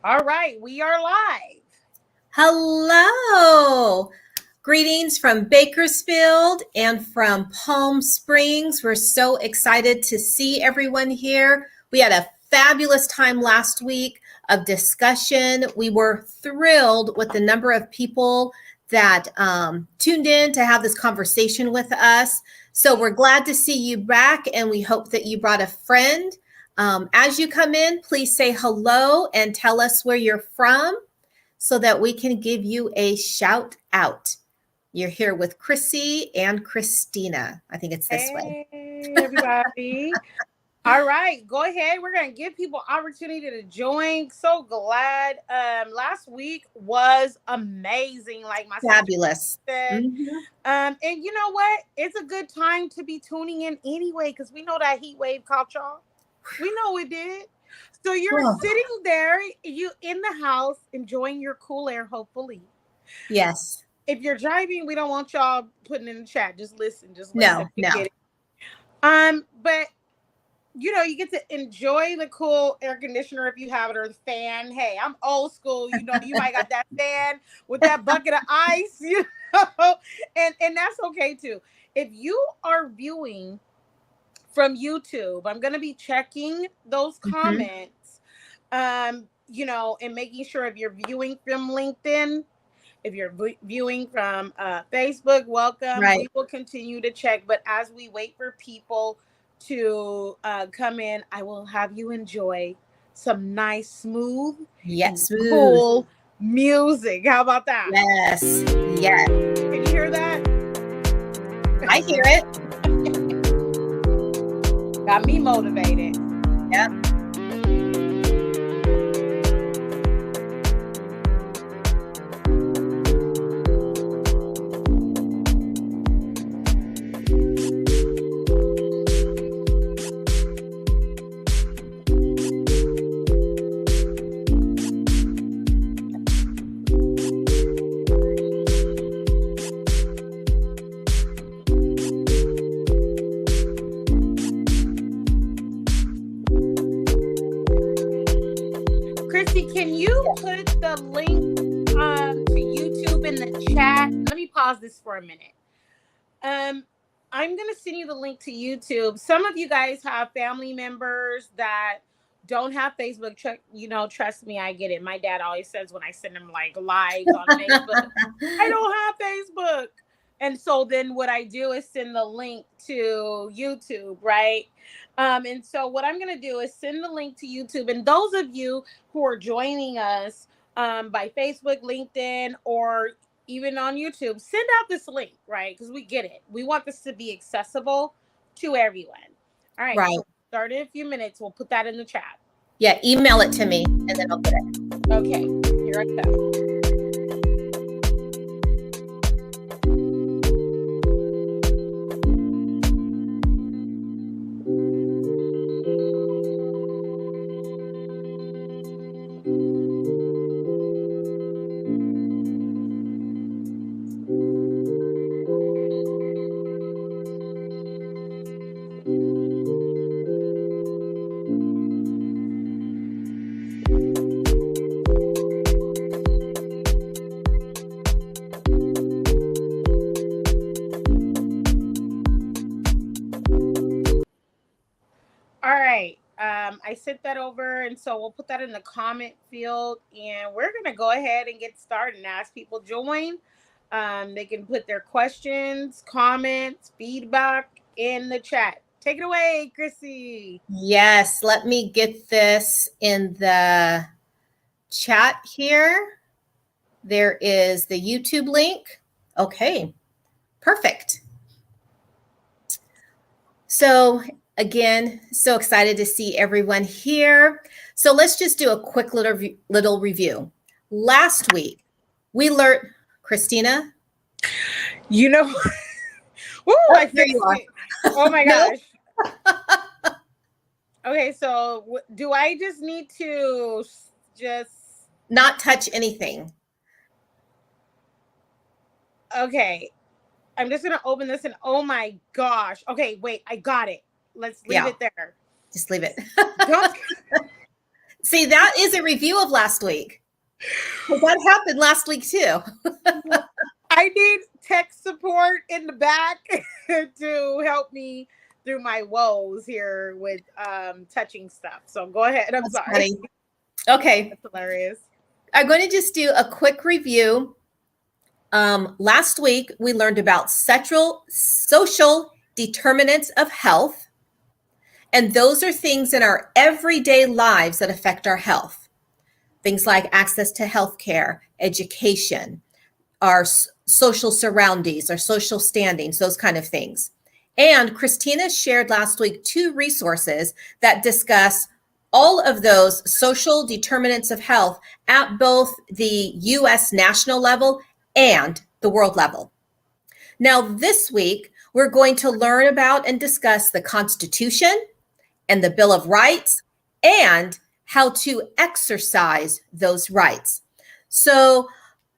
All right, we are live. Hello. Greetings from Bakersfield and from Palm Springs. We're so excited to see everyone here. We had a fabulous time last week of discussion. We were thrilled with the number of people that tuned in to have this conversation with us. So we're glad to see you back, and we hope that you brought a friend. As you come in, please say hello and tell us where you're from so that we can give you a shout out. You're here with Chrissy and Christina. I think it's this way. Hey, everybody. All right, go ahead. We're going to give people opportunity to join. So glad. Last week was amazing. Like my Fabulous. said. And you know what? It's a good time to be tuning in anyway, because we know that heat wave caught y'all. We know it did. So you're sitting there, you in the house, enjoying your cool air, hopefully. Yes. If you're driving, we don't want y'all putting in the chat. Just listen. No. Get it. But you know, you get to enjoy the cool air conditioner if you have it, or the fan. Hey, I'm old school. You know, you might got that fan with that bucket of ice, you know, and that's okay too. If you are viewing from YouTube, I'm going to be checking those comments, you know, and making sure if you're viewing from LinkedIn, if you're viewing from Facebook, welcome. Right. We will continue to check. But as we wait for people to come in, I will have you enjoy some nice, smooth, cool music. How about that? Yes. Yes. Can you hear that? I hear it. Got me motivated. Yep. This for a minute. I'm gonna send you the link to YouTube. Some of you guys have family members that don't have Facebook. You know, trust me, I get it. My dad always says when I send him like lives on Facebook, I don't have Facebook. And so then what I do is send the link to YouTube, right? And so what I'm gonna do is send the link to YouTube. And those of you who are joining us by Facebook, LinkedIn, or even on YouTube, send out this link, right? Because we get it. We want this to be accessible to everyone. All right. Right. So start in a few minutes. We'll put that in the chat. Yeah, email it to me and then I'll put it. Okay. Here I go. I sent that over, and so we'll put that in the comment field, and we're going to go ahead and get started and ask people join. They can put their questions, comments, feedback in the chat. Take it away, Chrissy. Yes, let me get this in the chat here. There is the YouTube link. Okay, perfect. So again, so excited to see everyone here. So let's just do a quick little review. Last week, we learned, Christina? You know, woo, I fixed it. Oh my gosh. Okay, so do I just need to just... not touch anything? Okay. I'm just going to open this and oh my gosh. Okay, wait, I got it. Let's leave it there. Just leave it. See, that is a review of last week. Well, that happened last week too. I need tech support in the back to help me through my woes here with touching stuff. So go ahead. I'm That's sorry. funny. Okay. That's hilarious. I'm going to just do a quick review. Last week, we learned about social determinants of health. And those are things in our everyday lives that affect our health. Things like access to healthcare, education, our social surroundings, our social standings, those kind of things. And Christina shared last week 2 resources that discuss all of those social determinants of health at both the U.S. national level and the world level. Now, this week, we're going to learn about and discuss the Constitution and the Bill of Rights and how to exercise those rights. So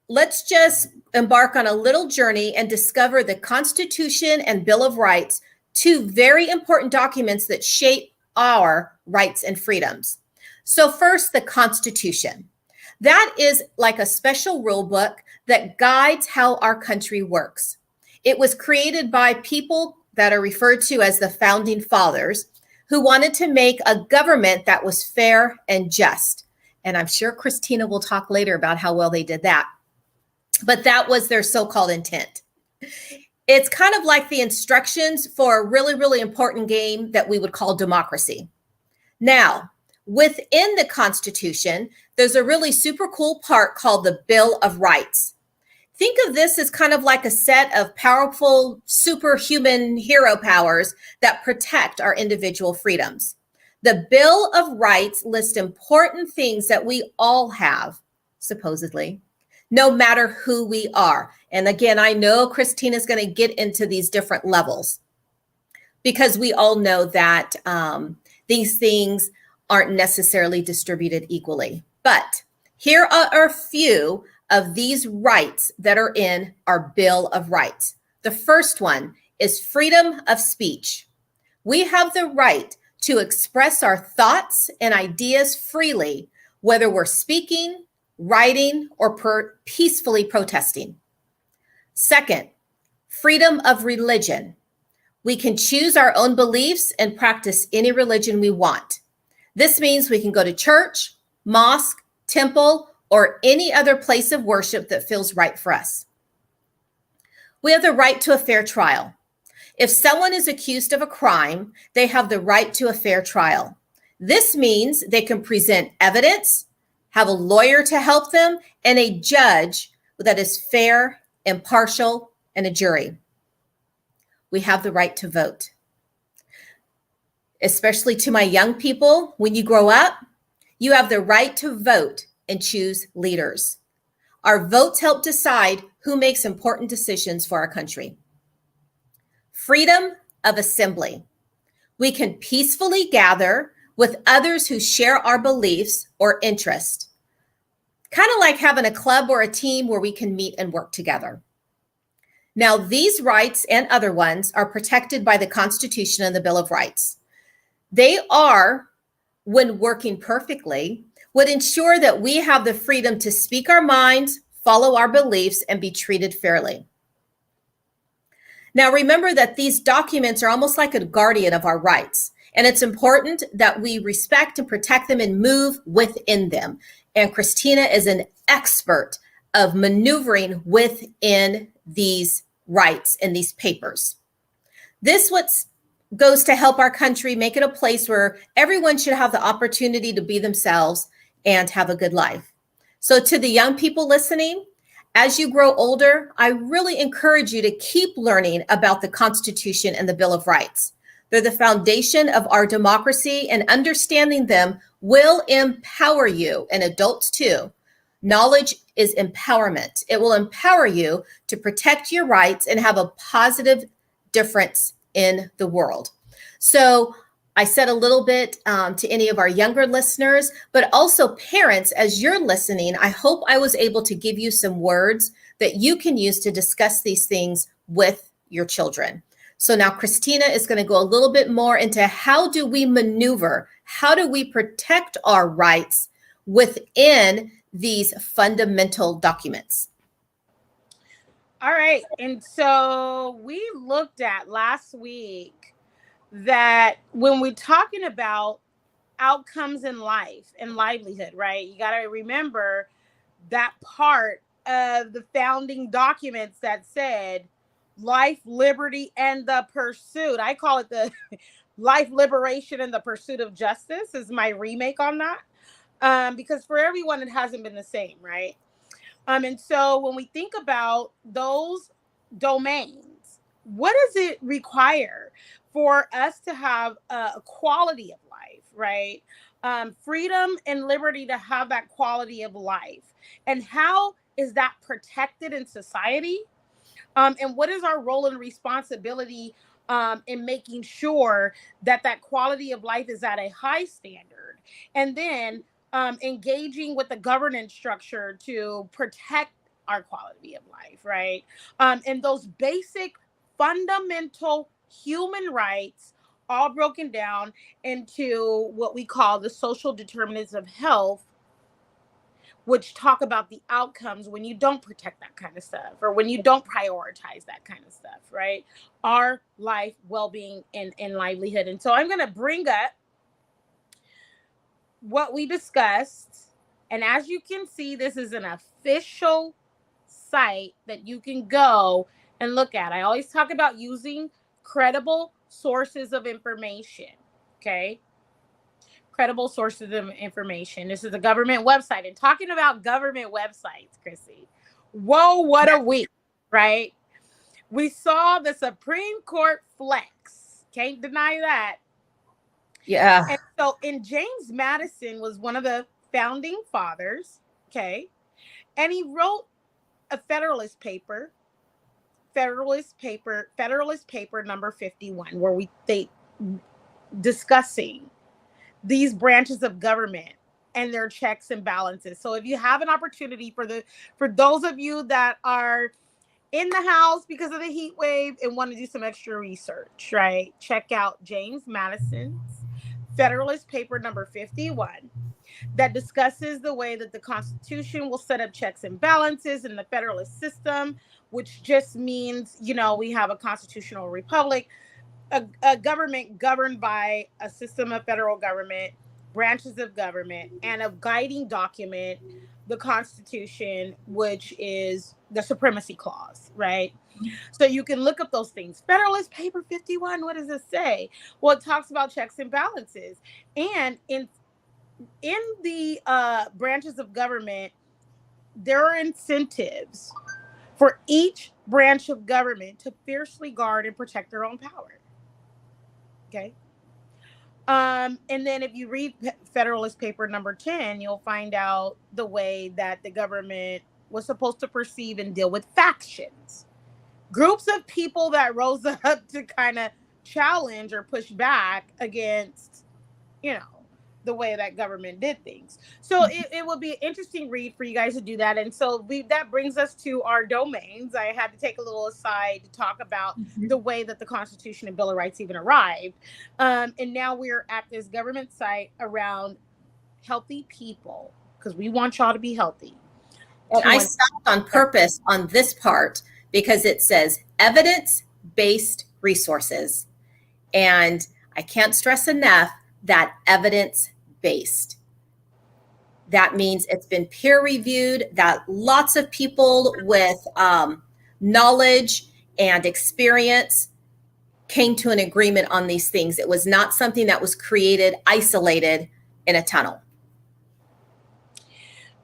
let's just embark on a little journey and discover the Constitution and Bill of Rights, 2 very important documents that shape our rights and freedoms. So first, the Constitution. That is like a special rule book that guides how our country works. It was created by people that are referred to as the Founding Fathers, who wanted to make a government that was fair and just. And I'm sure Christina will talk later about how well they did that. But that was their so-called intent. It's kind of like the instructions for a really, really important game that we would call democracy. Now, within the Constitution, there's a really super cool part called the Bill of Rights. Think of this as kind of like a set of powerful superhuman hero powers that protect our individual freedoms. The Bill of Rights lists important things that we all have, supposedly, no matter who we are. And again, I know Christina's going to get into these different levels because we all know that these things aren't necessarily distributed equally. But here are a few of these rights that are in our Bill of Rights. The first one is freedom of speech. We have the right to express our thoughts and ideas freely, whether we're speaking, writing, or peacefully protesting. Second, freedom of religion. We can choose our own beliefs and practice any religion we want. This means we can go to church, mosque, temple, or any other place of worship that feels right for us. We have the right to a fair trial. If someone is accused of a crime, they have the right to a fair trial. This means they can present evidence, have a lawyer to help them, and a judge that is fair, impartial, and a jury. We have the right to vote. Especially to my young people, when you grow up, you have the right to vote and choose leaders. Our votes help decide who makes important decisions for our country. Freedom of assembly. We can peacefully gather with others who share our beliefs or interests. Kind of like having a club or a team where we can meet and work together. Now, these rights and other ones are protected by the Constitution and the Bill of Rights. They are, when working perfectly, would ensure that we have the freedom to speak our minds, follow our beliefs, and be treated fairly. Now, remember that these documents are almost like a guardian of our rights, and it's important that we respect and protect them and move within them. And Christina is an expert of maneuvering within these rights and these papers. This goes to help our country make it a place where everyone should have the opportunity to be themselves and have a good life. So to the young people listening, as you grow older, I really encourage you to keep learning about the Constitution and the Bill of Rights. They're the foundation of our democracy, and understanding them will empower you, and adults too. Knowledge is empowerment. It will empower you to protect your rights and have a positive difference in the world. So I said a little bit to any of our younger listeners, but also parents, as you're listening, I hope I was able to give you some words that you can use to discuss these things with your children. So now Christina is going to go a little bit more into how do we maneuver? How do we protect our rights within these fundamental documents? All right. And so we looked at last week that when we're talking about outcomes in life and livelihood, right? You got to remember that part of the founding documents that said life, liberty, and the pursuit. I call it the life, liberation, and the pursuit of justice is my remake on that. Because for everyone, it hasn't been the same, right? And so when we think about those domains, what does it require for us to have a quality of life, right? Freedom and liberty to have that quality of life. And how is that protected in society? And what is our role and responsibility in making sure that that quality of life is at a high standard? And then engaging with the governance structure to protect our quality of life, right? And those basic fundamental human rights all broken down into what we call the social determinants of health, which talk about the outcomes when you don't protect that kind of stuff or when you don't prioritize that kind of stuff, right? Our life, well-being, and livelihood. And so I'm going to bring up what we discussed. And as you can see, this is an official site that you can go and look at. I always talk about using credible sources of information, okay? Credible sources of information. This is a government website. And talking about government websites, Chrissy, whoa, what a week, right? We saw the Supreme Court flex. Can't deny that. Yeah. And so, and James Madison was one of the founding fathers, okay? And he wrote a Federalist paper number 51, where they discussing these branches of government and their checks and balances. So if you have an opportunity for those of you that are in the house because of the heat wave and want to do some extra research, right? Check out James Madison's Federalist paper number 51 that discusses the way that the Constitution will set up checks and balances in the Federalist system, which just means, we have a constitutional republic, a government governed by a system of federal government, branches of government, and a guiding document, the Constitution, which is the Supremacy Clause, right? So you can look up those things. Federalist Paper 51, what does it say? Well, it talks about checks and balances. And in the branches of government, there are incentives for each branch of government to fiercely guard and protect their own power. Okay. And then if you read Federalist Paper number 10, you'll find out the way that the government was supposed to perceive and deal with factions. Groups of people that rose up to kind of challenge or push back against, the way that government did things. So it will be an interesting read for you guys to do that. And so that brings us to our domains. I had to take a little aside to talk about the way that the Constitution and Bill of Rights even arrived. And now we're at this government site around healthy people because we want y'all to be healthy. And I stopped on purpose on this part because it says evidence-based resources. And I can't stress enough that evidence-based. That means it's been peer reviewed, that lots of people with knowledge and experience came to an agreement on these things. It was not something that was created, isolated in a tunnel.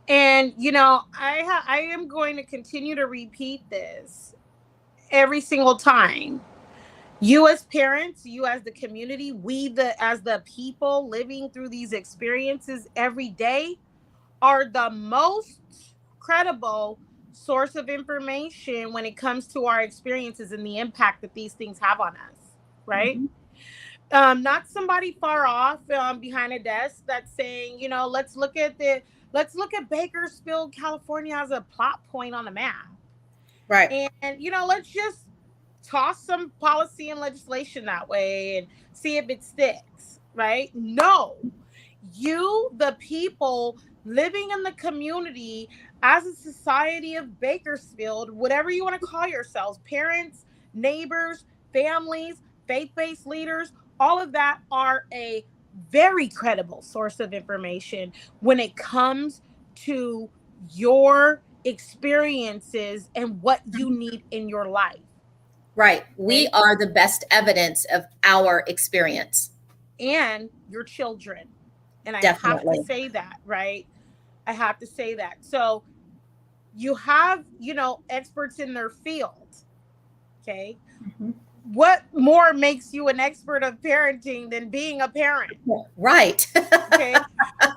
And, I am going to continue to repeat this every single time. You as parents, you as the community, we as the people living through these experiences every day are the most credible source of information when it comes to our experiences and the impact that these things have on us, right? Mm-hmm. Not somebody far off behind a desk that's saying, let's look at Bakersfield, California as a plot point on the map. Right. And, let's just toss some policy and legislation that way and see if it sticks, right? No, you, the people living in the community, as a society of Bakersfield, whatever you want to call yourselves, parents, neighbors, families, faith-based leaders, all of that are a very credible source of information when it comes to your experiences and what you need in your life. Right. We Okay? are the best evidence of our experience. And your children. And I have to Definitely. say that, right? I have to say that. So you have, experts in their field. Okay. Mhm. What more makes you an expert of parenting than being a parent? Right. Okay.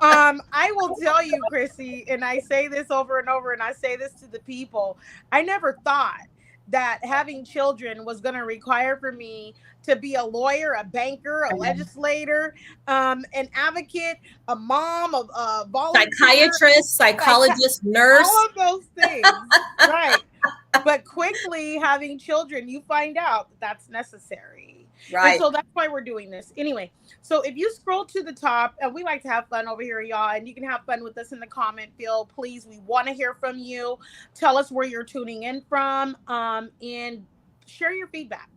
I will tell you, Chrissy, and I say this over and over, and I say this to the people. I never thought that having children was going to require for me to be a lawyer, a banker, a legislator, an advocate, a mom, a volunteer, Psychiatrist, psychologist, all nurse. of those things. Right. But quickly having children, you find out that that's necessary. And Right. so that's why we're doing this. Anyway, so if you scroll to the top, and we like to have fun over here, y'all, and you can have fun with us in the comment field. Please, we want to hear from you. Tell us where you're tuning in from, and share your feedback.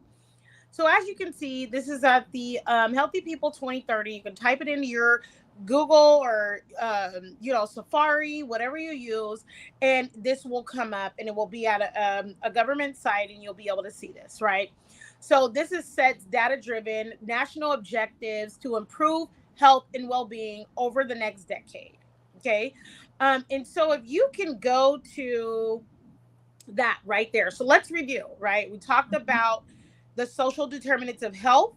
So as you can see, this is at the Healthy People 2030. You can type it into your Google or Safari, whatever you use, and this will come up, and it will be at a government site, and you'll be able to see this, right? So this is sets data-driven national objectives to improve health and well-being over the next decade. Okay, and so if you can go to that right there. So let's review, right? We talked about the social determinants of health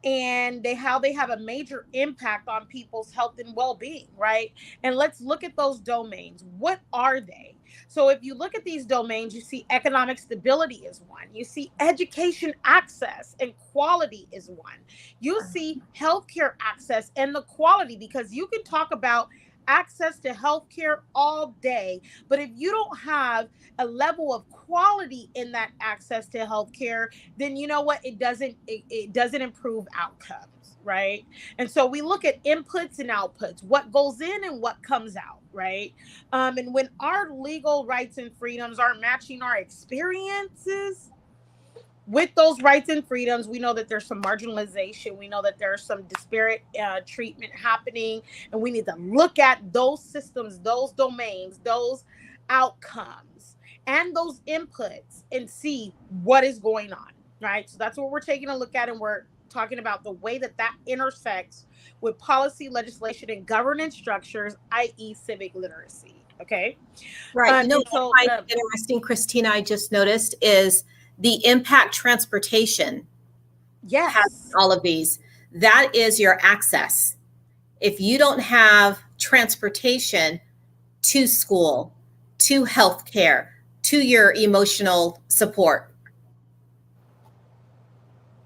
and how they have a major impact on people's health and well-being, right? And let's look at those domains. What are they? So if you look at these domains, you see economic stability is one. You see education access and quality is one. You see healthcare access and the quality, because you can talk about access to healthcare all day, but if you don't have a level of quality in that access to healthcare, then you know what, it doesn't improve outcomes, right? And so we look at inputs and outputs, what goes in and what comes out, right? And when our legal rights and freedoms aren't matching our experiences with those rights and freedoms, we know that there's some marginalization. We know that there's some disparate treatment happening, and we need to look at those systems, those domains, those outcomes, and those inputs and see what is going on, right? So that's what we're taking a look at, and we're talking about the way that that intersects with policy, legislation, and governance structures, i.e., civic literacy. Okay. Right. You know And what so, I find interesting, Christina, I just noticed is the impact transportation has yes. all of these. That is your access. If you don't have transportation to school, to healthcare, to your emotional support.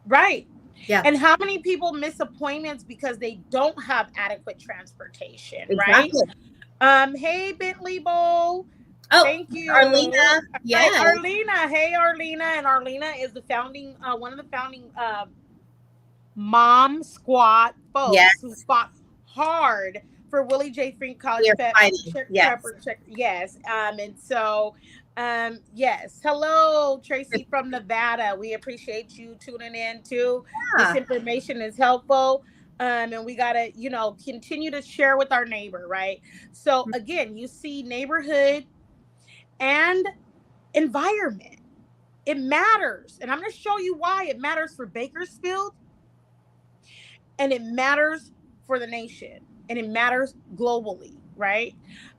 Right. Yeah. And how many people miss appointments because they don't have adequate transportation, Exactly. right? Hey, Bentley Bowl. Oh, Thank you. Arlena. Right, Yeah. Arlena. Hey, Arlena. And Arlena is the founding, one of the founding mom squad folks Yes. who fought hard for Willie J. Frink College We are fighting. Yes. Yes. And so, yes. Hello, Tracy from Nevada. We appreciate you tuning in too. This Yeah. information is helpful. And we got to, continue to share with our neighbor, right? So again, you see neighborhood and environment. It matters. And I'm going to show you why it matters for Bakersfield, and it matters for the nation, and it matters globally, right?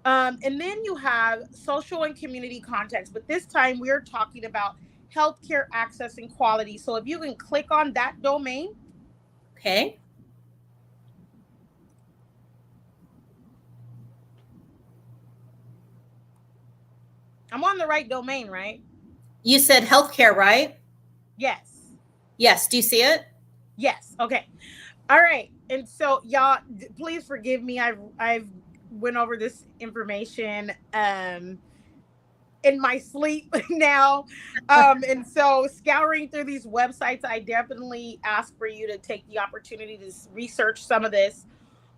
And then you have social and community context, but this time we're talking about healthcare access and quality. So if you can click on that domain. Okay. I'm on the right domain, right? You said healthcare, right? Yes. Yes. Do you see it? Yes. Okay. All right. And so y'all, please forgive me. I've went over this information. And in my sleep now. And so scouring through these websites, I definitely ask for you to take the opportunity to research some of this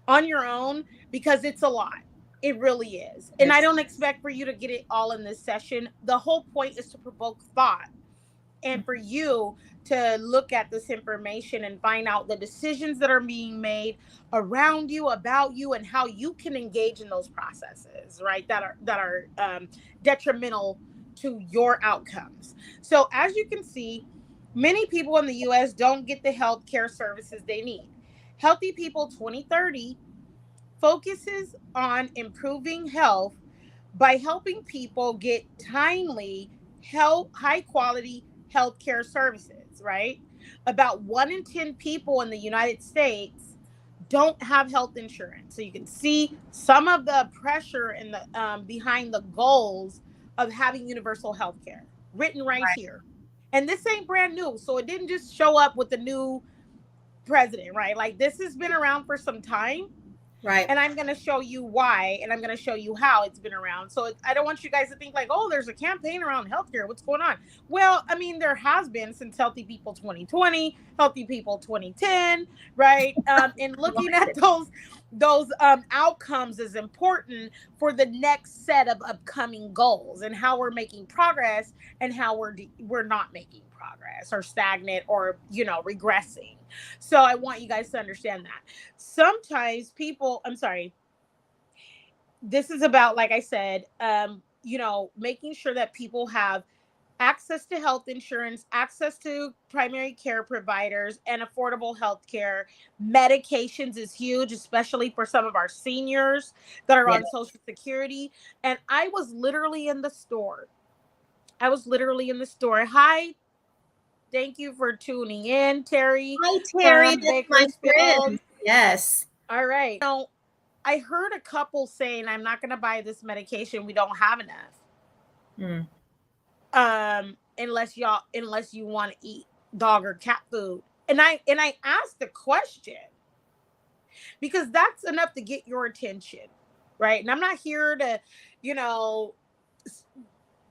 on your own, because it's a lot. It really is. And I Yes. don't expect for you to get it all in this session. The whole point is to provoke thought and for you to look at this information and find out the decisions that are being made around you, about you, and how you can engage in those processes, right, that are detrimental to your outcomes. So as you can see, many people in the US don't get the health care services they need. Healthy People 2030 focuses on improving health by helping people get timely, high quality healthcare services, right? About 1 in 10 people in the United States don't have health insurance. So you can see some of the pressure in the behind the goals of having universal health care written right here. And this ain't brand new. So it didn't just show up with the new president, right? Like this has been around for some time, Right. and I'm going to show you why, and I'm going to show you how it's been around. So I don't want you guys to think like, oh, there's a campaign around healthcare. What's going on? Well, I mean, there has been since Healthy People 2020, Healthy People 2010, right? And looking at those outcomes is important for the next set of upcoming goals and how we're making progress and how we're not making progress or stagnant or regressing. So I want you guys to understand that. Sometimes people, I'm sorry, this is about, like I said, making sure that people have access to health insurance, access to primary care providers, and affordable health care. Medications is huge, especially for some of our seniors that are on Social Security. And I was literally in the store. Hi, thank you for tuning in, Terry. Hi, Terry. From That's my Bakersfield. friend. Yes. All right. I heard a couple saying, I'm not going to buy this medication. We don't have enough. Unless you want to eat dog or cat food. And I asked the question because that's enough to get your attention, right? And I'm not here to,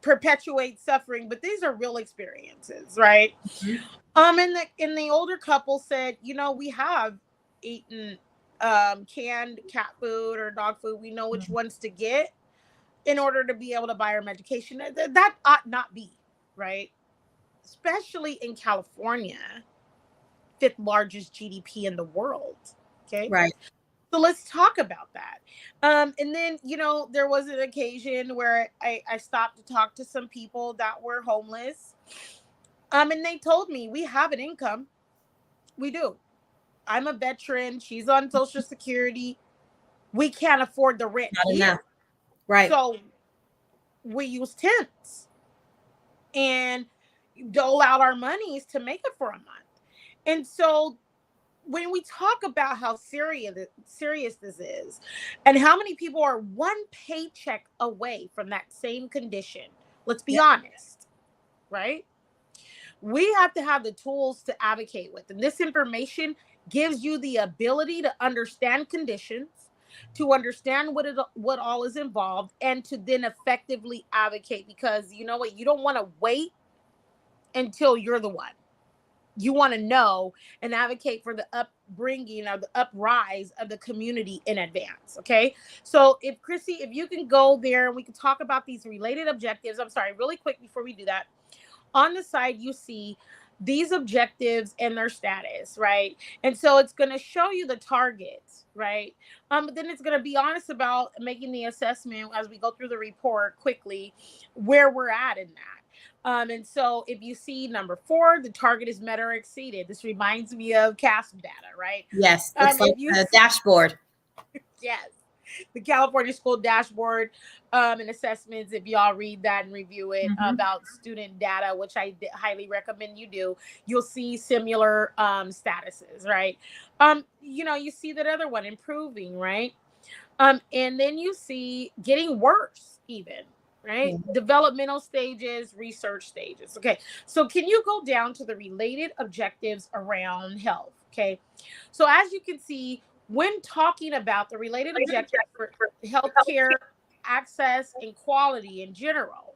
perpetuate suffering, but these are real experiences, right? Mm-hmm. And the older couple said, we have eaten canned cat food or dog food. We know which ones to get in order to be able to buy our medication. That ought not be, right? Especially in California, 5th largest GDP in the world. Okay. Right. So let's talk about that. And then, there was an occasion where I stopped to talk to some people that were homeless. And they told me, we have an income. We do. I'm a veteran. She's on Social Security. We can't afford the rent here. Enough. Right. So we use tents and dole out our monies to make it for a month. And so when we talk about how serious this is and how many people are one paycheck away from that same condition, let's be honest, right? We have to have the tools to advocate with. And this information gives you the ability to understand conditions, to understand what all is involved, and to then effectively advocate. Because you know what? You don't want to wait until you're the one. You want to know and advocate for the upbringing or the uprise of the community in advance. Okay. So if Chrissy, if you can go there and we can talk about these related objectives. I'm sorry, really quick before we do that. On the side, you see these objectives and their status, right? And so it's going to show you the targets, right? But then it's going to be honest about making the assessment as we go through the report quickly, where we're at in that. And so if you see number 4, the target is met or exceeded. This reminds me of CASP data, right? Yes. Looks like a dashboard. Yes. The California School Dashboard and Assessments, if y'all read that and review it about student data, which I highly recommend you do, you'll see similar statuses, right? You see that other one, improving, right? And then you see getting worse even, right? Developmental stages, research stages. Okay. So can you go down to the related objectives around health? Okay. So as you can see, when talking about the related objectives for healthcare access and quality in general,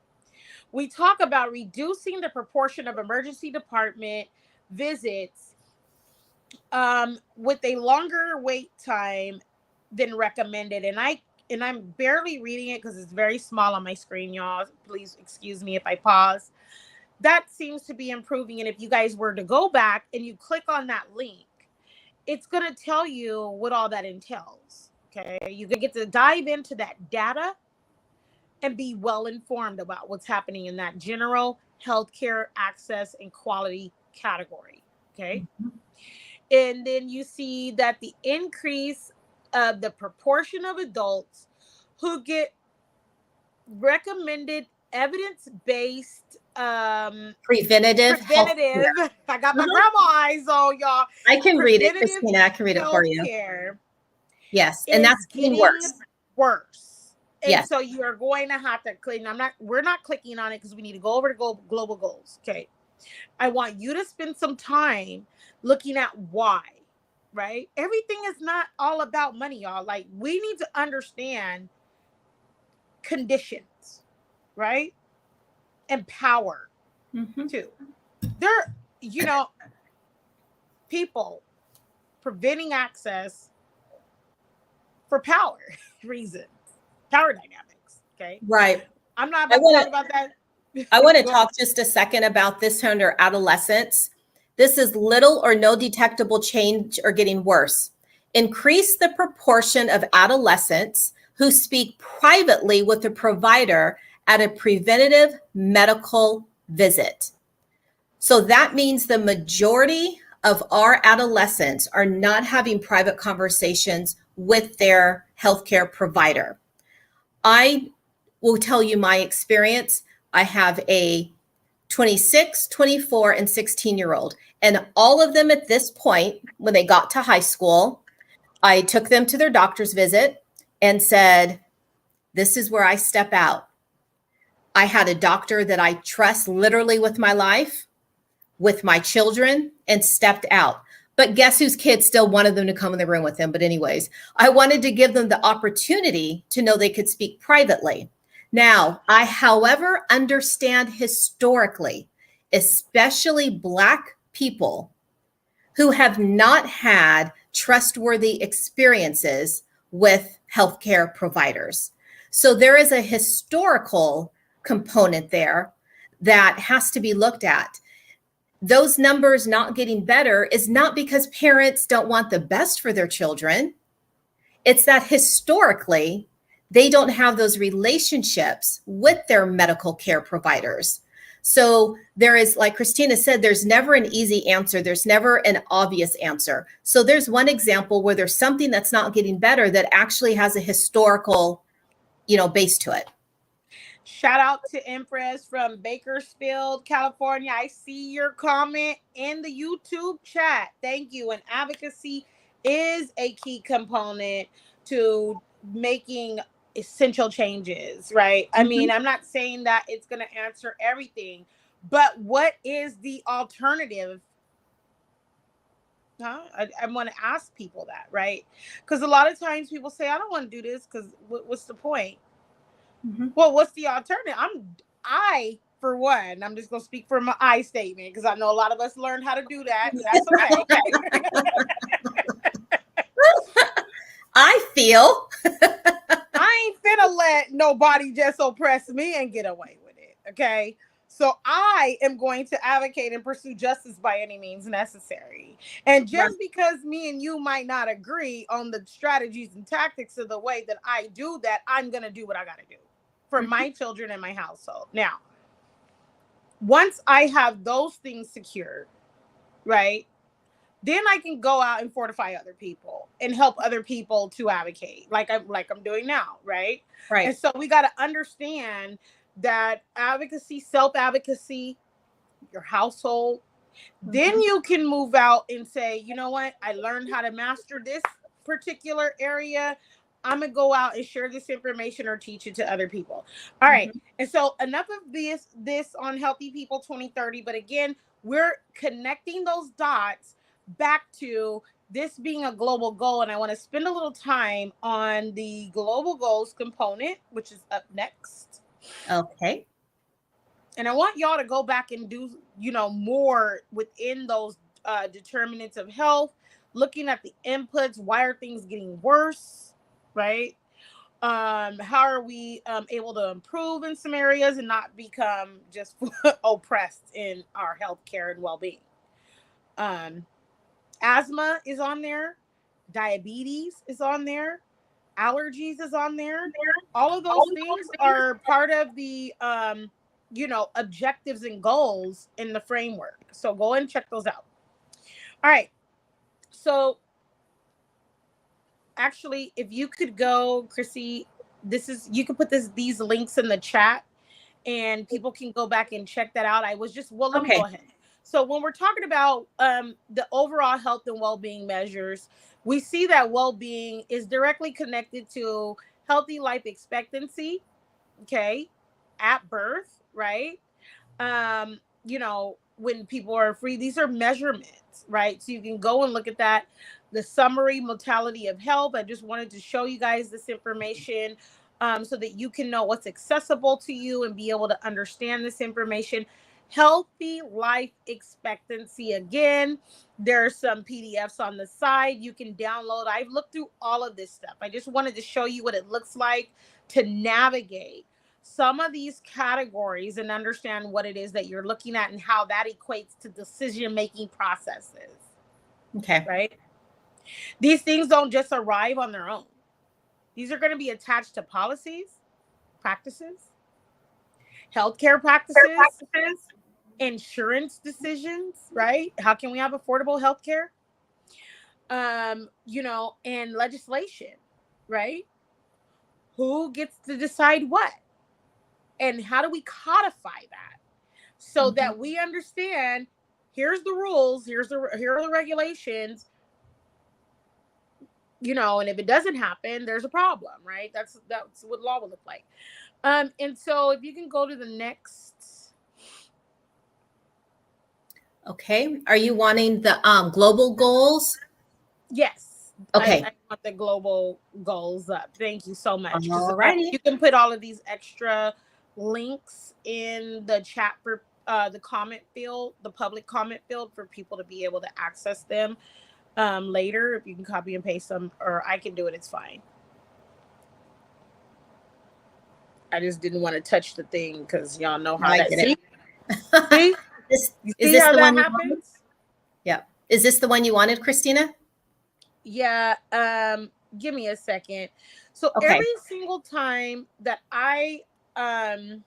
we talk about reducing the proportion of emergency department visits with a longer wait time than recommended. And I'm barely reading it because it's very small on my screen, y'all. Please excuse me if I pause. That seems to be improving. And if you guys were to go back and you click on that link, it's going to tell you what all that entails. Okay. You get to dive into that data and be well informed about what's happening in that general healthcare access and quality category. Okay. Mm-hmm. And then you see that the increase of the proportion of adults who get recommended evidence-based preventative. I got my grandma eyes on, y'all. I can read it, Christina. I can read it for you. Yes, and that's getting worse. And yes. So you are going to have to click. We're not clicking on it because we need to go over to global goals. Okay. I want you to spend some time looking at why, right? Everything is not all about money, y'all. Like, we need to understand conditions, right? And power, too. There, people preventing access for power reasons, power dynamics, okay? Right. I'm not about to talk about that. I want to talk just a second about this under adolescence. This is little or no detectable change or getting worse. Increase the proportion of adolescents who speak privately with a provider at a preventative medical visit. So that means the majority of our adolescents are not having private conversations with their healthcare provider. I will tell you my experience. I have a 26, 24, and 16-year-old. And all of them at this point, when they got to high school, I took them to their doctor's visit and said, this is where I step out. I had a doctor that I trust literally with my life, with my children, and stepped out. But guess whose kid still wanted them to come in the room with them? But anyways, I wanted to give them the opportunity to know they could speak privately. Now, I, however, understand historically, especially Black people who have not had trustworthy experiences with healthcare providers. So there is a historical component there that has to be looked at. Those numbers not getting better is not because parents don't want the best for their children. It's that historically, they don't have those relationships with their medical care providers. So there is, like Christina said, there's never an easy answer. There's never an obvious answer. So there's one example where there's something that's not getting better that actually has a historical, base to it. Shout out to Empress from Bakersfield, California. I see your comment in the YouTube chat. Thank you. And advocacy is a key component to making essential changes, right? I mean, I'm not saying that it's going to answer everything, but what is the alternative? I want to ask people that, right? Because a lot of times people say, I don't want to do this because what's the point? Well, what's the alternative? I, for one, I'm just going to speak for my I statement because I know a lot of us learned how to do that. That's okay. I feel I ain't finna let nobody just oppress me and get away with it. Okay. So I am going to advocate and pursue justice by any means necessary. And just because me and you might not agree on the strategies and tactics of the way that I do that, I'm going to do what I got to do for my children and my household. Now, once I have those things secured, right, then I can go out and fortify other people and help other people to advocate like I'm doing now, right? Right. And so we got to understand that advocacy, self-advocacy, your household, then you can move out and say, you know what? I learned how to master this particular area. I'm going to go out and share this information or teach it to other people. All right. And so enough of this on Healthy People 2030. But again, we're connecting those dots back to this being a global goal. And I want to spend a little time on the global goals component, which is up next. Okay. And I want y'all to go back and do, more within those determinants of health, looking at the inputs. Why are things getting worse, right? How are we able to improve in some areas and not become just oppressed in our healthcare and well-being? Asthma is on there, diabetes is on there, allergies is on there. All of those things are part of the objectives and goals in the framework. So go and check those out. All right. So actually, if you could go, Chrissy, you can put these links in the chat and people can go back and check that out. Let me go ahead. So when we're talking about the overall health and well-being measures, we see that well-being is directly connected to healthy life expectancy, okay, at birth, right? When people are free, these are measurements, right? So you can go and look at that. The summary mortality of health. I just wanted to show you guys this information so that you can know what's accessible to you and be able to understand this information. Healthy life expectancy. Again, there are some PDFs on the side you can download. I've looked through all of this stuff. I just wanted to show you what it looks like to navigate some of these categories and understand what it is that you're looking at and how that equates to decision-making processes. Okay. Right? These things don't just arrive on their own. These are going to be attached to policies, practices, healthcare practices, insurance decisions, right? How can we have affordable healthcare? And legislation, right? Who gets to decide what? And how do we codify that so that we understand, here's the rules, here are the regulations, and if it doesn't happen, there's a problem, right? That's what law would look like. And so if you can go to the next. Okay. Are you wanting the global goals? Yes. Okay. I want the global goals up. Thank you so much. Alrighty. You can put all of these extra links in the chat for the comment field, the public comment field, for people to be able to access them later. If you can copy and paste them, or I can do it, it's fine. I just didn't want to touch the thing because y'all know how that is. See? Is this the one happens? Yeah. Is this the one you wanted, Christina? Yeah. Give me a second. So every single time that I don't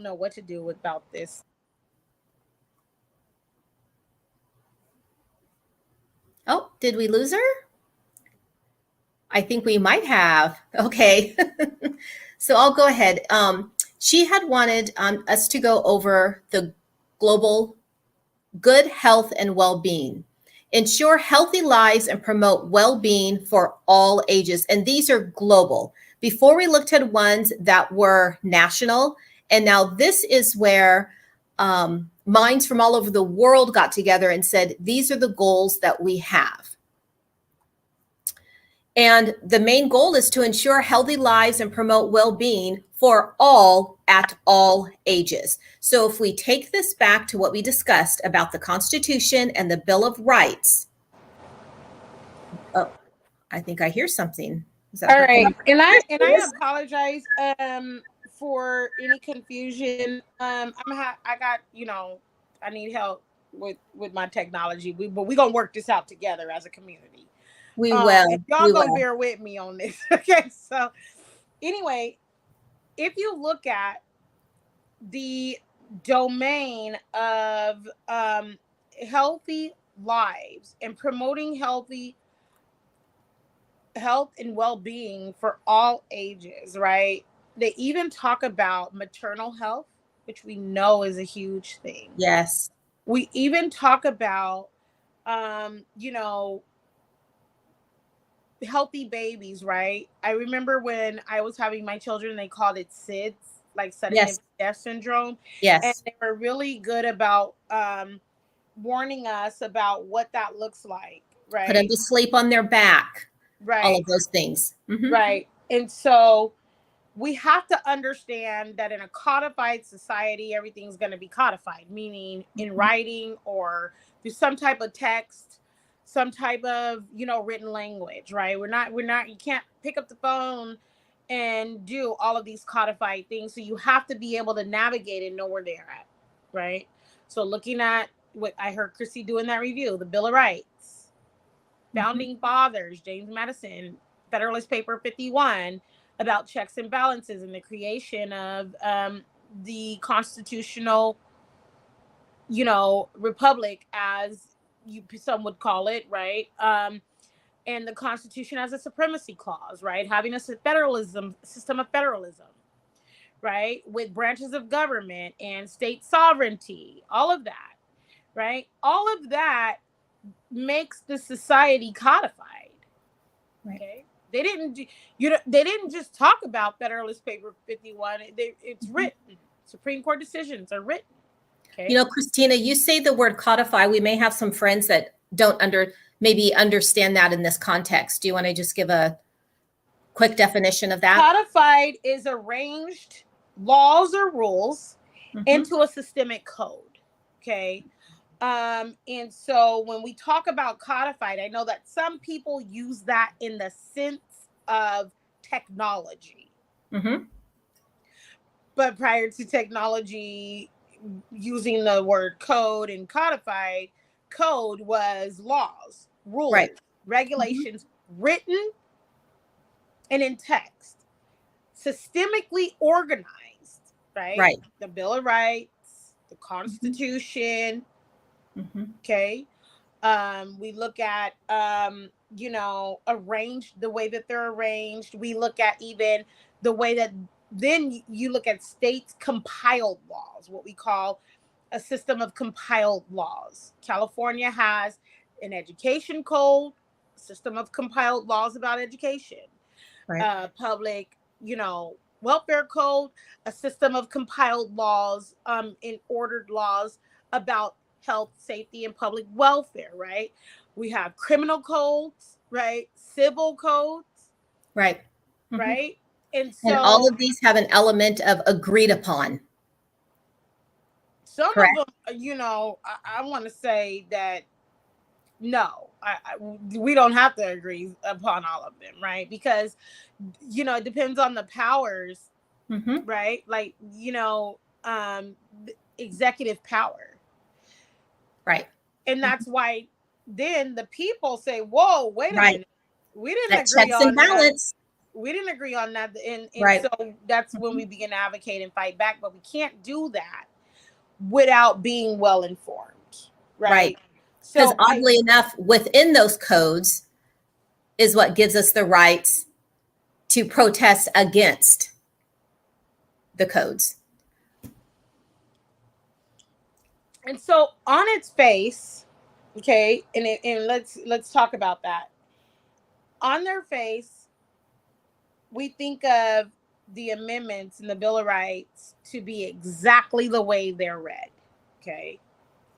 know what to do about this. Oh, did we lose her? I think we might have. Okay. So I'll go ahead. She had wanted us to go over the global good health and well-being. Ensure healthy lives and promote well-being for all ages. And these are global. Before we looked at ones that were national. And now this is where minds from all over the world got together and said, these are the goals that we have. And the main goal is to ensure healthy lives and promote well-being for all at all ages. So if we take this back to what we discussed about the Constitution and the Bill of Rights. Oh, I think I hear something. All right. And I apologize for any confusion. I need help with my technology. But we're gonna work this out together as a community. We will. Y'all gonna bear with me on this. Okay. So anyway, if you look at the domain of healthy lives and promoting health and well-being for all ages, right? They even talk about maternal health, which we know is a huge thing. Yes. We even talk about healthy babies, right? I remember when I was having my children, they called it SIDS, like sudden death syndrome. Yes. And they were really good about warning us about what that looks like, right? Put them to sleep on their back. Right. All of those things. Right. And so we have to understand that in a codified society, everything's going to be codified, meaning in writing or through some type of text, some type of, written language, right? You can't pick up the phone and do all of these codified things. So you have to be able to navigate and know where they're at, right? So looking at what I heard Chrissy do in that review, the Bill of Rights, founding fathers, James Madison, Federalist Paper 51, about checks and balances and the creation of the constitutional, republic, as some would call it, right? And the Constitution as a supremacy clause, right? Having a system of federalism, right? With branches of government and state sovereignty, all of that, right? All of that makes the society codified. Right. Okay. They didn't just talk about Federalist Paper 51. It's written. Supreme Court decisions are written. Okay. Christina, you say the word codify. We may have some friends that don't maybe understand that in this context. Do you want to just give a quick definition of that? Codified is arranged laws or rules into a systemic code. Okay. And so when we talk about codified, I know that some people use that in the sense of technology. But prior to technology, using the word code and codified, code was laws, rules, regulations written and in text, systemically organized, right? The Bill of Rights, the Constitution. Okay. We look at, arranged, the way that they're arranged. We look at even the way that then you look at states' compiled laws, what we call a system of compiled laws. California has an education code, a system of compiled laws about education, public, welfare code, a system of compiled laws, in ordered laws about health, safety, and public welfare, right? We have criminal codes, right? Civil codes, right? And so, and all of these have an element of agreed upon. Some of them, I want to say that no, we don't have to agree upon all of them, right? Because, it depends on the powers, right? Like, executive power. Right. And that's why then the people say, whoa, wait a minute. We didn't that agree checks on and balance. That. We didn't agree on that. And so that's when we begin to advocate and fight back. But we can't do that without being well informed. Right. Because oddly enough, within those codes is what gives us the rights to protest against the codes. And so on its face, okay, and let's talk about that. On their face, we think of the amendments in the Bill of Rights to be exactly the way they're read, okay?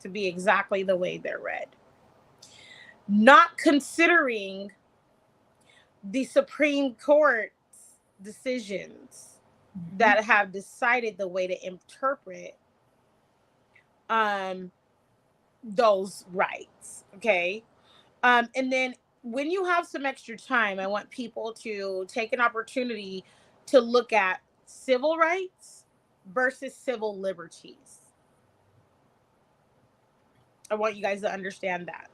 To be exactly the way they're read. Not considering the Supreme Court's decisions that have decided the way to interpret those rights, okay? And then when you have some extra time, I want people to take an opportunity to look at civil rights versus civil liberties. I want you guys to understand that.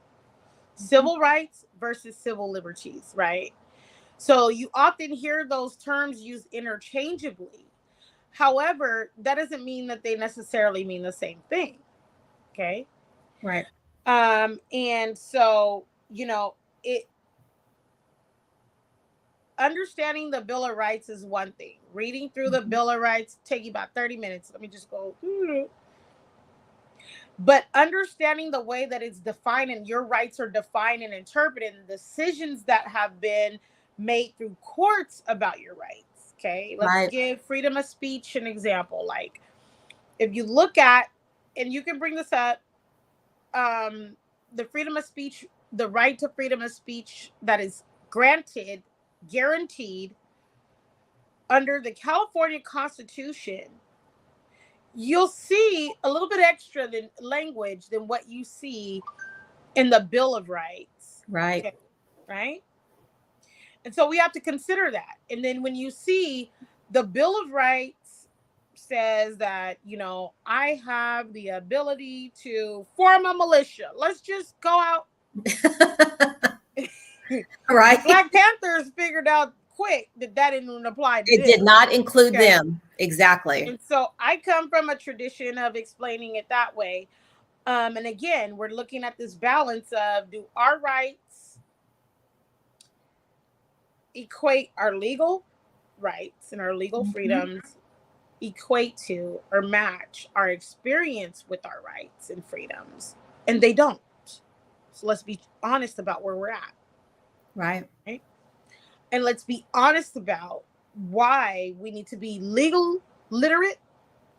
Civil rights versus civil liberties, right? So you often hear those terms used interchangeably. However, that doesn't mean that they necessarily mean the same thing. Okay. Right. And so, understanding the Bill of Rights is one thing. Reading through the Bill of Rights take you about 30 minutes. Let me just go. But understanding the way that it's defined and your rights are defined and interpreted, and decisions that have been made through courts about your rights. Okay. Let's give freedom of speech an example. Like, if you look at, and you can bring this up, the freedom of speech, the right to freedom of speech that is guaranteed under the California Constitution, you'll see a little bit extra than language than what you see in the Bill of Rights. Right. Okay, right? And so we have to consider that. And then when you see the Bill of Rights says that, I have the ability to form a militia. Let's just go out. Right. The Black Panthers figured out quick that didn't apply to It them. did not include them. Exactly. And so I come from a tradition of explaining it that way. And again, we're looking at this balance of, do our rights equate our legal rights and our legal freedoms equate to or match our experience with our rights and freedoms? And they don't. So let's be honest about where we're at. Right. And let's be honest about why we need to be legal literate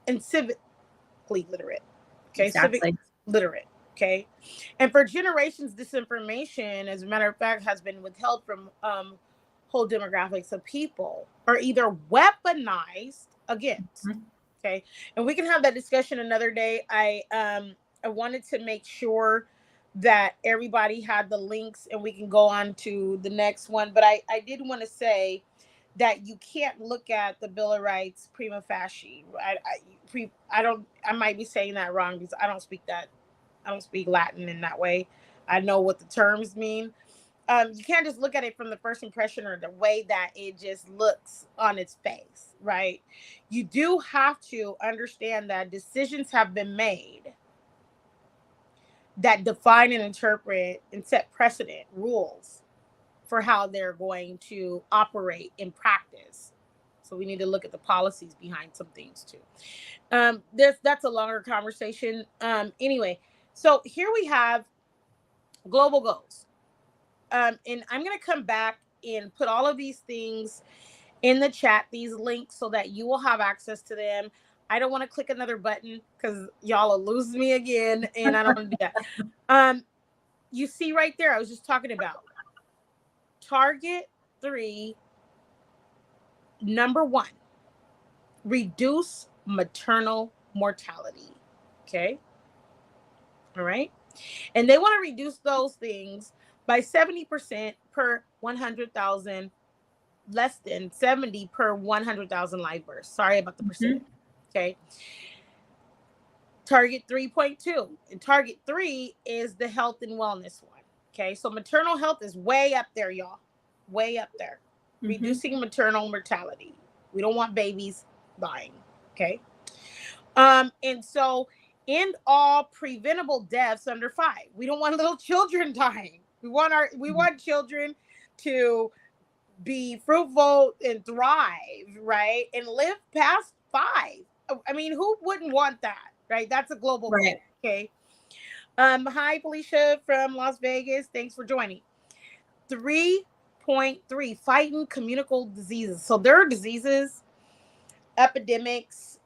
and civically literate. Okay, exactly. Civic literate. Okay, and for generations, this information, as a matter of fact, has been withheld from whole demographics of people, or either weaponized against. Okay, and we can have that discussion another day. I wanted to make sure that everybody had the links and we can go on to the next one. But I did want to say that you can't look at the Bill of Rights prima facie. I might be saying that wrong because I don't speak Latin in that way. I know what the terms mean. You can't just look at it from the first impression or the way that it just looks on its face, right? You do have to understand that decisions have been made that define and interpret and set precedent rules for how they're going to operate in practice. So we need to look at the policies behind some things too. That's a longer conversation. Anyway, so here we have global goals. And I'm going to come back and put all of these things in the chat, these links, so that you will have access to them. I don't want to click another button because y'all will lose me again, and I don't want to do that. You see right there, I was just talking about target 3, number 1, reduce maternal mortality. Okay. All right. And they want to reduce those things by 70% per 100,000, less than 70 per 100,000 live births. Sorry about the percent. Okay. Target 3.2. And target 3 is the health and wellness one. Okay. So maternal health is way up there, y'all. Way up there. Reducing maternal mortality. We don't want babies dying. Okay. And so end all preventable deaths under 5. We don't want little children dying. We want children to be fruitful and thrive, right? And live past 5. I mean, who wouldn't want that, right? That's a global goal. Okay. Hi, Felicia from Las Vegas. Thanks for joining. 3.3, fighting communicable diseases. So there are diseases, epidemics,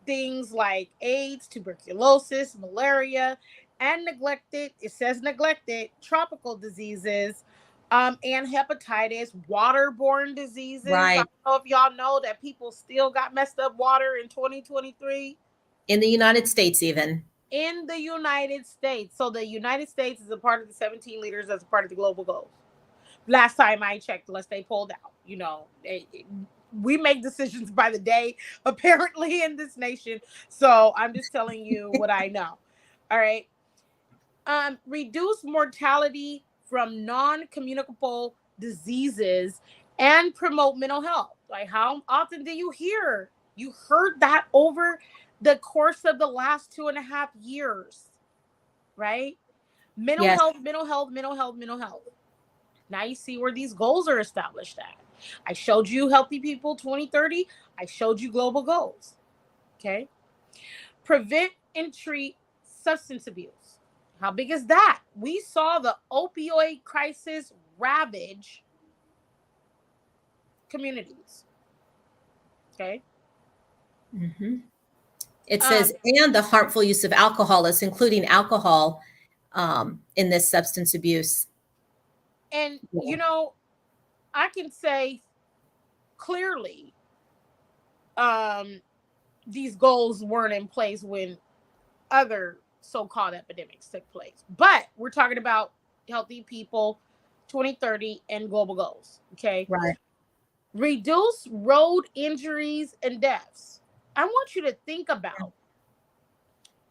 things like AIDS, tuberculosis, malaria, and neglected tropical diseases, and hepatitis, waterborne diseases. Right. I don't know if y'all know that people still got messed up water in 2023. In the United States, even. In the United States. So the United States is a part of the 17 leaders as a part of the global goals. Last time I checked, unless they pulled out, we make decisions by the day, apparently, in this nation. So I'm just telling you what I know. All right. Reduce mortality from non-communicable diseases and promote mental health. Like, how often do you heard that over the course of the last 2.5 years, right? Mental health. Now you see where these goals are established at. I showed you Healthy People 2030. I showed you global goals. Okay. Prevent and treat substance abuse. How big is that? We saw the opioid crisis ravage communities. Okay. It says, and the harmful use of alcohol is including alcohol in this substance abuse. And, I can say clearly these goals weren't in place when other so-called epidemics took place. But we're talking about healthy people, 2030, and global goals. Okay. Right. Reduce road injuries and deaths. I want you to think about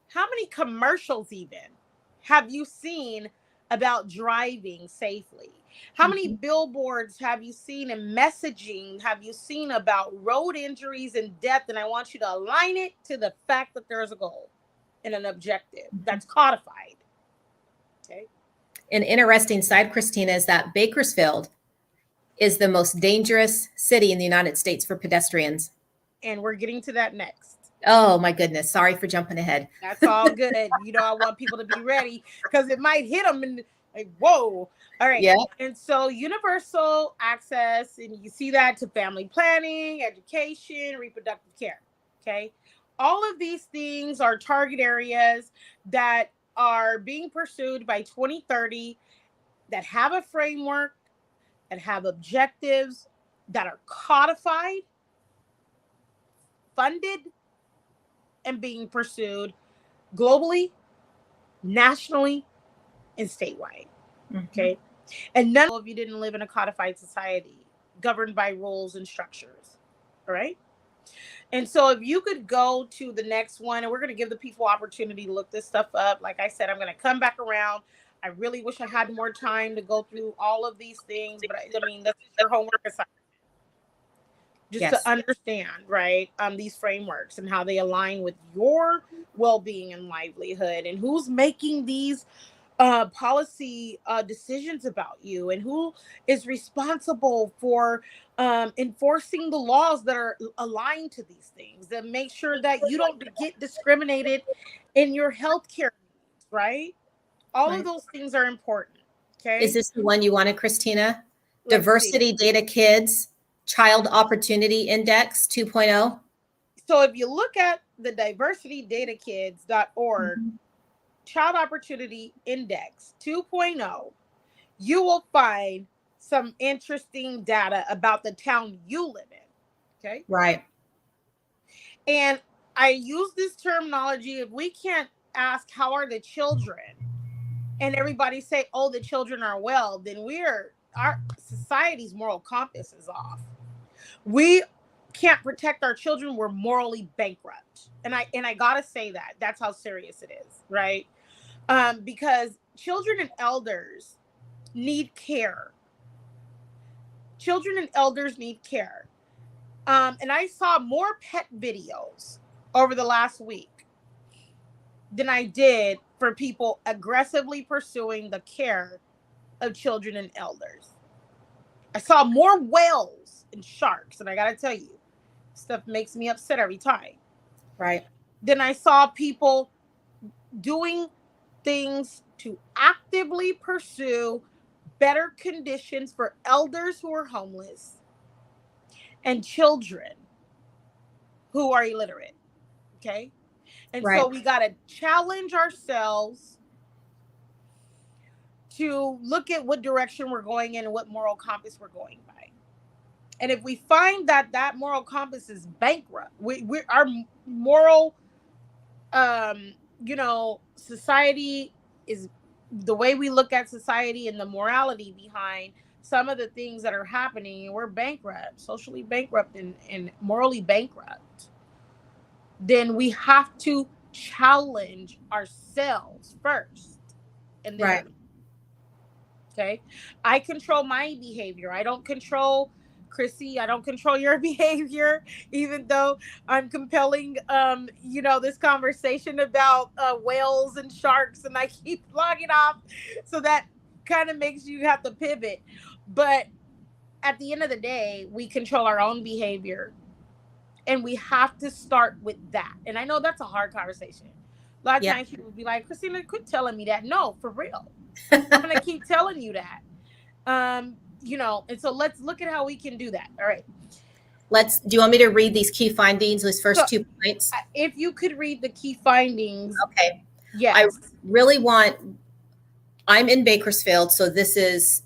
how many commercials even have you seen about driving safely? How many billboards have you seen and messaging have you seen about road injuries and death? And I want you to align it to the fact that there's a goal and an objective that's codified. Okay. An interesting side, Christina, is that Bakersfield is the most dangerous city in the United States for pedestrians. And we're getting to that next. Oh my goodness. Sorry for jumping ahead. That's all good. I want people to be ready because it might hit them and like, whoa. All right. Yeah. And so universal access, and you see that to family planning, education, reproductive care. Okay. All of these things are target areas that are being pursued by 2030 that have a framework, that have objectives, that are codified, funded, and being pursued globally, nationally, and statewide. Okay. And none of you didn't live in a codified society governed by rules and structures. All right. And so if you could go to the next one, and we're going to give the people opportunity to look this stuff up. Like I said, I'm going to come back around. I really wish I had more time to go through all of these things, but I mean, that's your homework assignment. Just to understand, right, these frameworks and how they align with your well-being and livelihood, and who's making these policy decisions about you, and who is responsible for enforcing the laws that are aligned to these things, that make sure that you don't get discriminated in your healthcare needs, right? All of those things are important. Okay. Is this the one you wanted, Christina? Diversity Data Kids Child Opportunity Index 2.0. So if you look at the diversitydatakids.org Child Opportunity Index 2.0, you will find some interesting data about the town you live in. Okay. Right. And I use this terminology. If we can't ask how are the children, and everybody say, oh, the children are well, then our society's moral compass is off. We can't protect our children. We're morally bankrupt. And I gotta say that. That's how serious it is, right? Because children and elders need care. Children and elders need care. And I saw more pet videos over the last week than I did for people aggressively pursuing the care of children and elders. I saw more whales and sharks, and I gotta tell you, stuff makes me upset every time. Right. Then I saw people doing things to actively pursue better conditions for elders who are homeless and children who are illiterate. Okay. And so we got to challenge ourselves to look at what direction we're going in and what moral compass we're going by. And if we find that that moral compass is bankrupt, our moral, society is the way we look at society and the morality behind some of the things that are happening, and we're bankrupt, socially bankrupt and morally bankrupt, then we have to challenge ourselves first. And then, okay, I control my behavior. I don't control Chrissy. I don't control your behavior, even though I'm compelling, this conversation about whales and sharks, and I keep logging off. So that kind of makes you have to pivot. But at the end of the day, we control our own behavior, and we have to start with that. And I know that's a hard conversation. A lot of times people will be like, Christina, quit telling me that. No, for real. I'm going to keep telling you that. And so let's look at how we can do that. All right. Do you want me to read these key findings, those first 2 points? If you could read the key findings. Okay. Yes. I really I'm in Bakersfield, so this is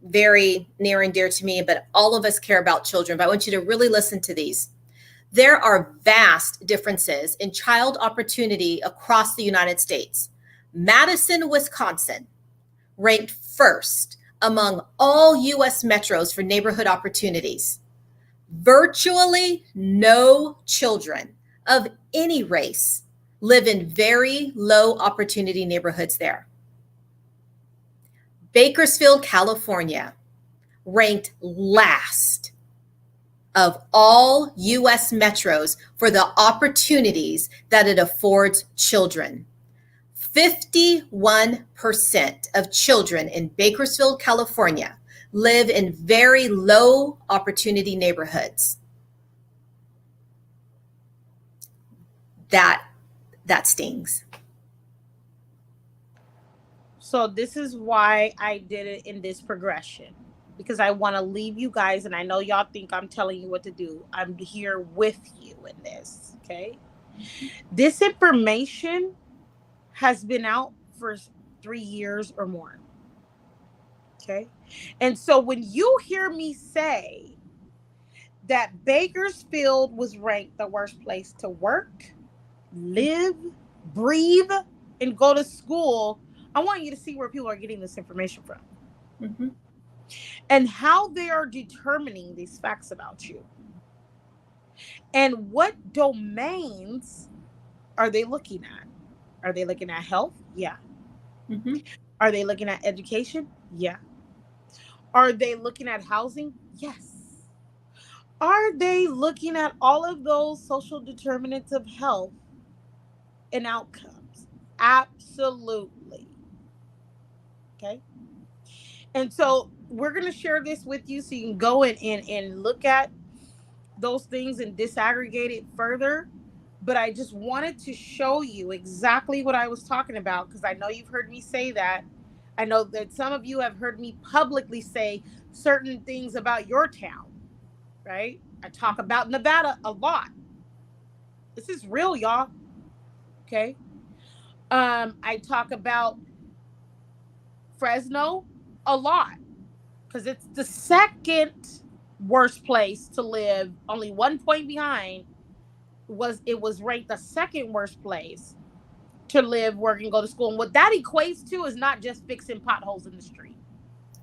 very near and dear to me, but all of us care about children. But I want you to really listen to these. There are vast differences in child opportunity across the United States. Madison, Wisconsin, ranked first among all U.S. metros for neighborhood opportunities. Virtually no children of any race live in very low opportunity neighborhoods there. Bakersfield, California, ranked last of all U.S. metros for the opportunities that it affords children. 51% of children in Bakersfield, California live in very low opportunity neighborhoods. That stings. So this is why I did it in this progression, because I want to leave you guys, and I know y'all think I'm telling you what to do. I'm here with you in this, okay? This information has been out for 3 years or more, okay? And so when you hear me say that Bakersfield was ranked the worst place to work, live, breathe, and go to school, I want you to see where people are getting this information from. Mm-hmm. And how they are determining these facts about you. And what domains are they looking at? Are they looking at health? Yeah. Mm-hmm. Are they looking at education? Yeah. Are they looking at housing? Yes. Are they looking at all of those social determinants of health and outcomes? Absolutely. Okay. And so we're going to share this with you so you can go and look at those things and disaggregate it further. But I just wanted to show you exactly what I was talking about, because I know you've heard me say that. I know that some of you have heard me publicly say certain things about your town, right? I talk about Nevada a lot. This is real, y'all. Okay. I talk about Fresno a lot because it's the second worst place to live, only 1 point behind. It was ranked the second worst place to live, work, and go to school. And what that equates to is not just fixing potholes in the street.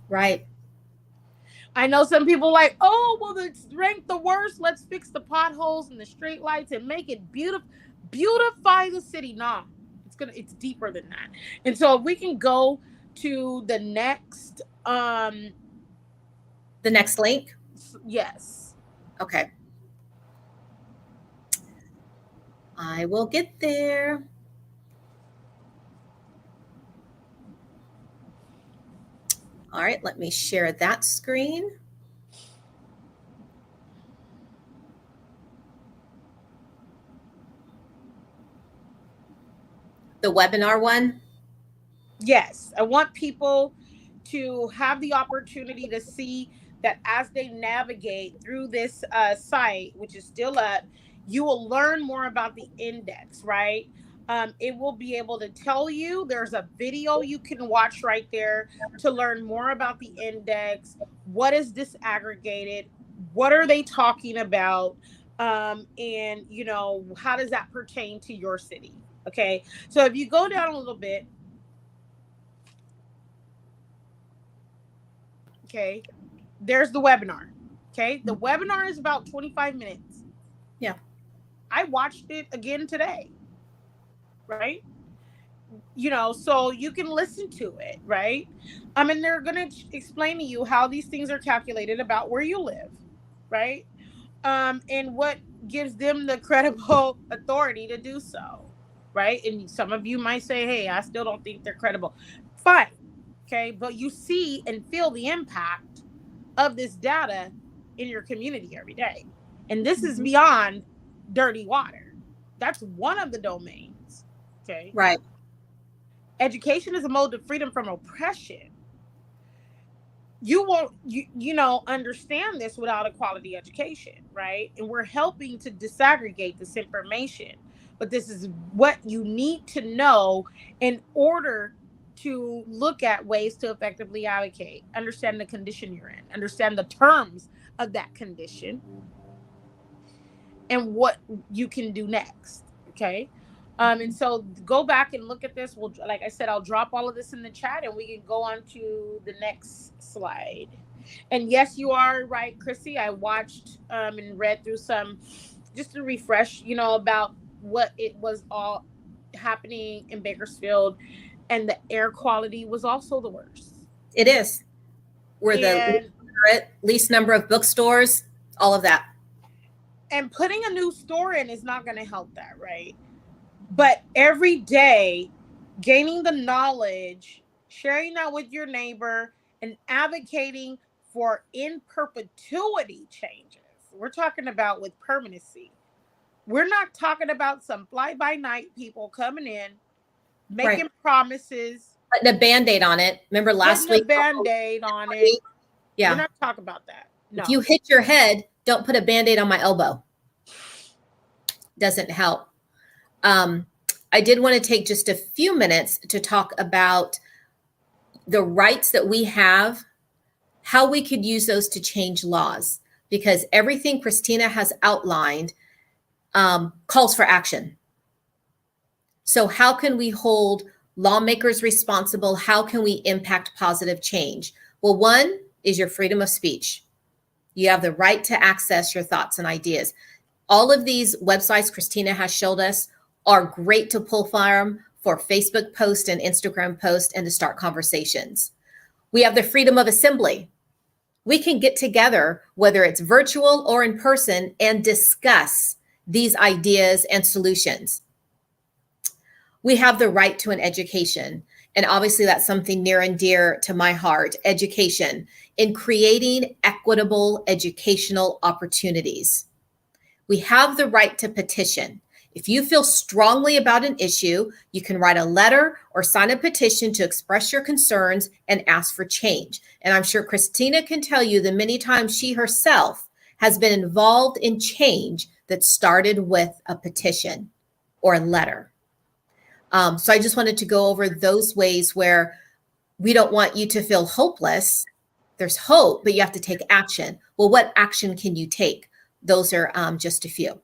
Right. I know some people like, oh, well, it's ranked the worst. Let's fix the potholes and the street lights and make it beautiful, beautify the city. Nah, it's deeper than that. And so if we can go to the next link. Yes. Okay. I will get there. All right, let me share that screen. The webinar one? Yes, I want people to have the opportunity to see that as they navigate through this site, which is still up, you will learn more about the index, right? It will be able to tell you, there's a video you can watch right there to learn more about the index. What is disaggregated? What are they talking about? And, how does that pertain to your city? Okay, so if you go down a little bit, okay, there's the webinar. Okay, the webinar is about 25 minutes. Yeah. I watched it again today, right? So you can listen to it, right? And they're going to explain to you how these things are calculated about where you live, right? And what gives them the credible authority to do so, right? And some of you might say, hey, I still don't think they're credible. Fine. Okay, but you see and feel the impact of this data in your community every day. And this is beyond dirty water. That's one of the domains. Okay. Right. Education is a mode of freedom from oppression. You won't, understand this without a quality education, right? And we're helping to disaggregate this information. But this is what you need to know in order to look at ways to effectively advocate, understand the condition you're in, understand the terms of that condition, and what you can do next. Okay. And so go back and look at this. Well, like I said, I'll drop all of this in the chat and we can go on to the next slide. And yes, you are right, Chrissy. I watched and read through some just to refresh, about what it was all happening in Bakersfield, and the air quality was also the worst. It is. We're And the least number of bookstores, all of that. and putting a new store in is not going to help that, right? But every day, gaining the knowledge, sharing that with your neighbor, and advocating for in perpetuity changes. We're talking about with permanency. We're not talking about some fly by night people coming in, making promises, putting a Band-Aid on it. Remember last week? Putting a Band-Aid on it. Yeah. We're not talking about that. No. If you hit your head, don't put a Band-Aid on my elbow. Doesn't help. I did want to take just a few minutes to talk about the rights that we have, how we could use those to change laws, because everything Christina has outlined calls for action. So how can we hold lawmakers responsible? How can we impact positive change? Well, one is your freedom of speech. You have the right to access your thoughts and ideas. All of these websites Christina has showed us are great to pull from for Facebook posts and Instagram posts and to start conversations. We have the freedom of assembly. We can get together, whether it's virtual or in person, and discuss these ideas and solutions. We have the right to an education. And obviously that's something near and dear to my heart, education, in creating equitable educational opportunities. We have the right to petition. If you feel strongly about an issue, you can write a letter or sign a petition to express your concerns and ask for change. And I'm sure Christina can tell you the many times she herself has been involved in change that started with a petition or a letter. So I just wanted to go over those ways where we don't want you to feel hopeless. There's hope, but you have to take action. Well, what action can you take? Those are just a few.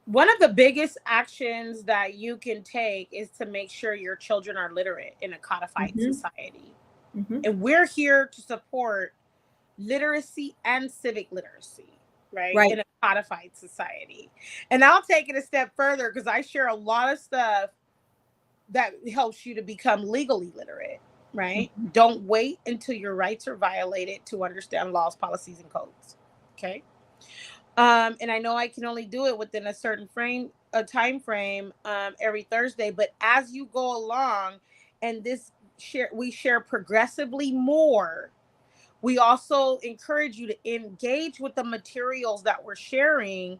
One of the biggest actions that you can take is to make sure your children are literate in a codified society. And we're here to support literacy and civic literacy, right? In a codified society. And I'll take it a step further because I share a lot of stuff that helps you to become legally literate, right? Don't wait until your rights are violated to understand laws, policies, and codes. Okay. And I know I can only do it within a certain time frame, every Thursday, but as you go along and we share progressively more, we also encourage you to engage with the materials that we're sharing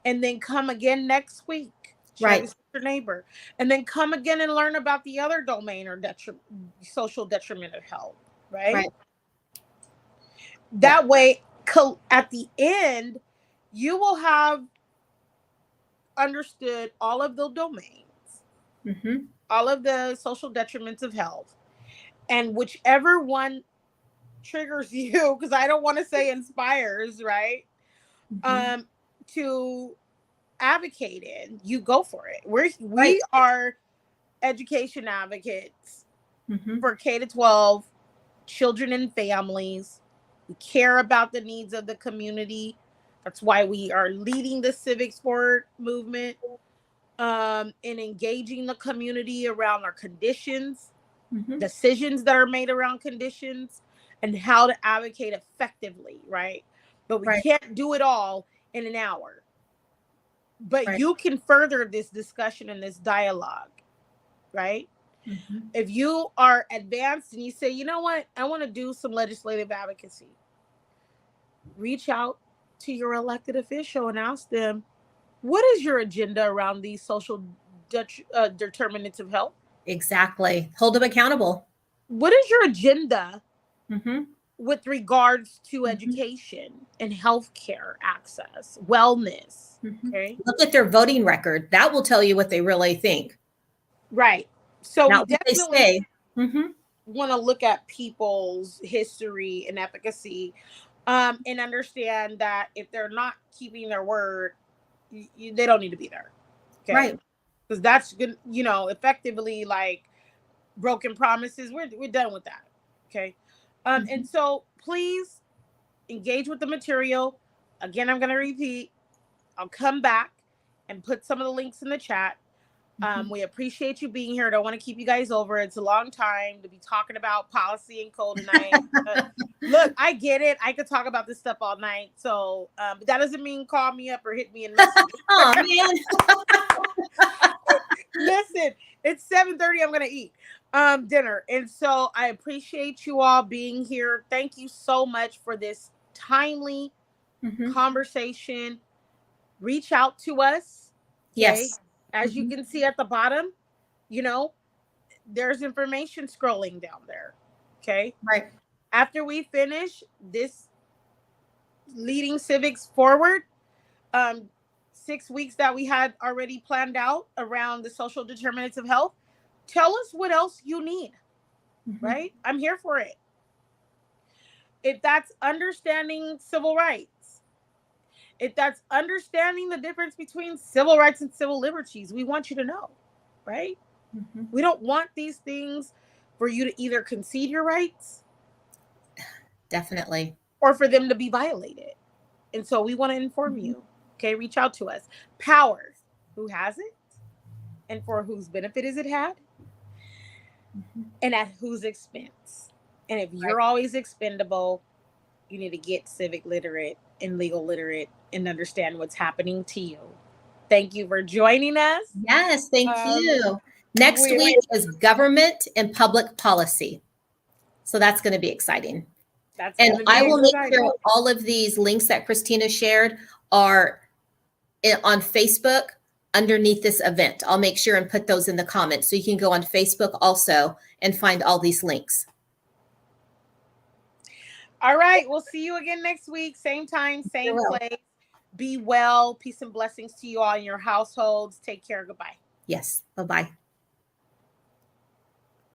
and then come again next week. Share with your neighbor. And then come again and learn about the other domain or social detriment of health, right? That way, at the end, you will have understood all of the domains, all of the social detriments of health, and whichever one triggers you, because I don't want to say inspires, right? To advocate in, you go for it. We are education advocates for K-12 children and families. We care about the needs of the community. That's why we are leading the Civics Forward movement, and engaging the community around our conditions, decisions that are made around conditions, and how to advocate effectively, right? But we can't do it all in an hour. But you can further this discussion and this dialogue, right? If you are advanced and you say, you know what, I want to do some legislative advocacy, reach out to your elected official and ask them, what is your agenda around these social determinants of health? Exactly. Hold them accountable. What is your agenda with regards to education and healthcare access, wellness? Okay. Look at their voting record. That will tell you what they really think. Right. So Not we definitely want to look at people's history and efficacy. and understand that if they're not keeping their word, they don't need to be there. Okay. Right. Because that's good, effectively like broken promises. We're done with that. Okay. And so please engage with the material. Again, I'm going to repeat. I'll come back and put some of the links in the chat. We appreciate you being here. I don't want to keep you guys over. It's a long time to be talking about policy and code tonight. Look, I get it. I could talk about this stuff all night. So but that doesn't mean call me up or hit me in message. Oh, man. Listen, it's 7:30. I'm going to eat dinner. And so I appreciate you all being here. Thank you so much for this timely conversation. Reach out to us. Okay? Yes. As you can see at the bottom, there's information scrolling down there. Okay. Right. After we finish this leading civics forward, 6 weeks that we had already planned out around the social determinants of health, tell us what else you need. Right. I'm here for it. If that's understanding civil rights, if that's understanding the difference between civil rights and civil liberties, we want you to know, right? We don't want these things for you to either concede your rights. Definitely. Or for them to be violated. And so we want to inform you. Okay, reach out to us. Power, who has it? And for whose benefit is it had? And at whose expense? And if you're always expendable, you need to get civic literate and legal literate and understand what's happening to you. Thank you for joining us. Yes, thank you. Next week is government and public policy. So that's going to be exciting. And I will make sure all of these links that Christina shared are on Facebook underneath this event. I'll make sure and put those in the comments. So you can go on Facebook also and find all these links. All right. We'll see you again next week. Same time, same place. Be well. Peace and blessings to you all in your households. Take care. Goodbye. Yes. Bye-bye.